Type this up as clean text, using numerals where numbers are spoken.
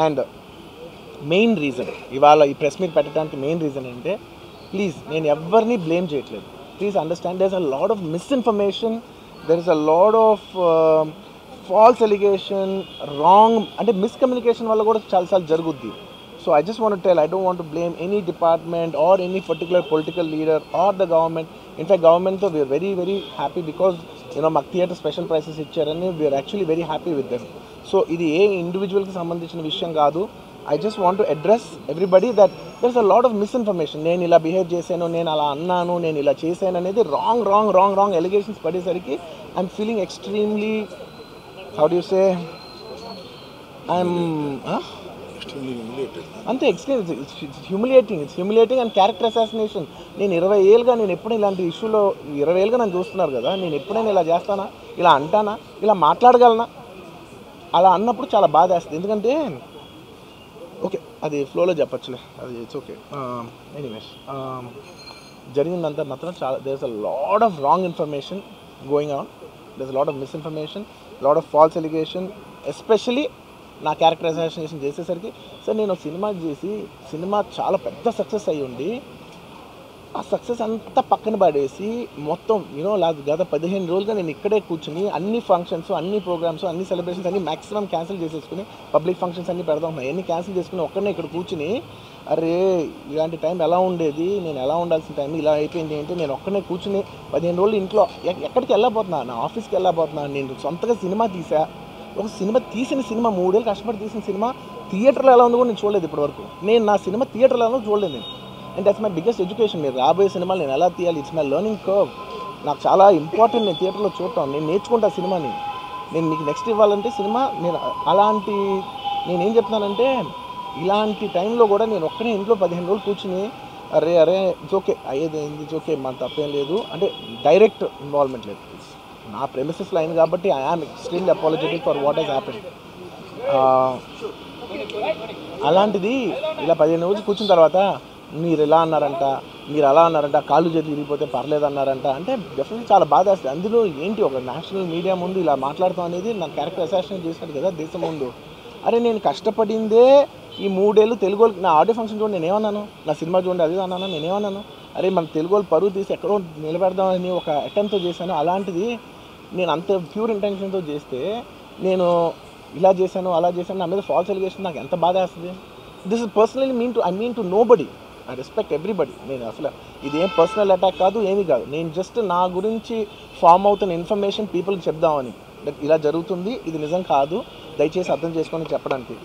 And main reason ఇవాళ ఈ press meet పెట్టడానికి మెయిన్ రీజన్ అంటే ప్లీజ్ నేను ఎవరిని బ్లేమ్ చేయట్లేదు. Please understand there is a lot of misinformation, there is a lot of false allegation, wrong అంటే miscommunication వల్ల కూడా చాలాసార్లు జరుగుద్ది. So I just want to tell, I don't want to blame any department or any particular political leader or the government. In fact, government though we are very very happy because మాకు theatre special prices ఇచ్చారని we are actually very happy with them. So ఇది ఏ ఇండివిజువల్కి సంబంధించిన విషయం కాదు. I just want to address everybody that there's a lot of misinformation. నేను ఇలా behave చేశాను, నేను అలా అన్నాను, నేను ఇలా చేశాను అనేది రాంగ్ ఎలిగేషన్స్ పడేసరికి I'm feeling extremely, how do you say, అంతే extreme, it's humiliating and character assassination. నేను 20 ఏళ్ళుగా నేను ఎప్పుడు ఇలాంటి ఇష్యూలో 20 ఏళ్ళుగా నన్ను చూస్తున్నారు కదా, నేను ఎప్పుడైనా ఇలా చేస్తానా, ఇలా అంటానా, ఇలా మాట్లాడగలనా? అలా అన్నప్పుడు చాలా బాధ వేస్తుంది. ఎందుకంటే ఓకే అది ఫ్లోలో చెప్పచ్చులే, అది ఇట్స్ ఓకే. ఎనీవేస్ జరిగిందంతా మాత్రం చాలా there is a lot of wrong information going on, there is a lot of misinformation, lot of false allegation, especially నా క్యారెక్టర్ అసాసినేషన్ చేసేసరికి. సార్ నేను సినిమా చేసి సినిమా చాలా పెద్ద సక్సెస్ అయ్యి ఉండి ఆ సక్సెస్ అంతా పక్కన పడేసి మొత్తం గత 15 రోజులుగా నేను ఇక్కడే కూర్చుని అన్ని ఫంక్షన్స్, అన్ని ప్రోగ్రామ్స్, అన్ని సెలబ్రేషన్స్ అన్ని మ్యాక్సిమం క్యాన్సిల్ చేసేసుకుని, పబ్లిక్ ఫంక్షన్స్ అన్ని పెడదాం ఉన్నాయి, అన్ని క్యాన్సిల్ చేసుకుని ఒక్కడనే ఇక్కడ కూర్చుని అరే ఇలాంటి టైం ఎలా ఉండేది, నేను ఎలా ఉండాల్సిన టైం ఇలా అయిపోయింది ఏంటి, నేను ఒక్కడనే కూర్చుని 15 రోజులు ఇంట్లో ఎక్కడికి వెళ్ళబోతున్నా, నా ఆఫీస్కి వెళ్ళబోతున్నా, నేను సొంతగా సినిమా తీసా. ఒక సినిమా 3 ఏళ్ళు కష్టపడి తీసిన సినిమా థియేటర్లో ఎలా ఉందో కూడా నేను చూడలేదు ఇప్పటివరకు. నేను నా సినిమా థియేటర్లో ఎలా చూడలేదు నేను. And that's my biggest education. మీరు రాబోయే సినిమాలు నేను ఎలా తీయాలి, ఇట్స్ మై లెర్నింగ్ కర్వ్. నాకు చాలా ఇంపార్టెంట్ నేను థియేటర్లో చూడటం, నేను నేర్చుకుంటా సినిమాని. నేను మీకు నెక్స్ట్ ఇవ్వాలంటే సినిమా నేను అలాంటి, నేనేం చెప్తున్నానంటే ఇలాంటి టైంలో కూడా నేను ఒక్కనే ఇంట్లో 15 రోజులు కూర్చుని అరే ఇట్స్ ఓకే అయ్యేది అయింది, ఇట్స్ ఓకే మన తప్పేం లేదు అంటే డైరెక్ట్ ఇన్వాల్వ్మెంట్ లేదు. నా ప్రెమిసెస్లో అయింది కాబట్టి I am extremely apologetic for what has happened. అలాంటిది ఇలా 15 రోజులు కూర్చున్న తర్వాత మీరు ఇలా అన్నారంట, మీరు అలా అన్నారంట, కాళ్ళు చేతులు ఇరిగిపోతే పర్లేదు అన్నారంట అంటే డెఫినెట్లీ చాలా బాధ వేస్తుంది. అందులో ఏంటి ఒక నేషనల్ మీడియా ముందు ఇలా మాట్లాడతాం అనేది నా క్యారెక్టర్ అసాసినేట్ చేసినట్టు కదా దేశం ముందు. అరే నేను కష్టపడిందే ఈ 3 ఏళ్ళు తెలుగు వాళ్ళకి. నా ఆడియో ఫంక్షన్ చూడండి నేనేమన్నాను, నా సినిమా చూడండి అది అన్నాను, నేనేమన్నాను, అరే మన తెలుగు వాళ్ళు పరువు తీసి ఎక్కడో నిలబెడదామని ఒక అటెంప్ట్తో చేశాను. అలాంటిది నేను అంత ప్యూర్ ఇంటెన్షన్తో చేస్తే నేను ఇలా చేశాను అలా చేశాను, నా మీద ఫాల్స్ ఎలిగేషన్ నాకు ఎంత బాధ వేస్తుంది. This is personally I mean to nobody, I respect everybody. నేను అసలు ఇదేం పర్సనల్ అటాక్ కాదు, ఏమీ కాదు. నేను జస్ట్ నా గురించి ఫామ్ అవుతున్న ఇన్ఫర్మేషన్ పీపుల్కి చెప్దామని, ఇలా జరుగుతుంది ఇది నిజం కాదు దయచేసి అర్థం చేసుకొని చెప్పడానికి.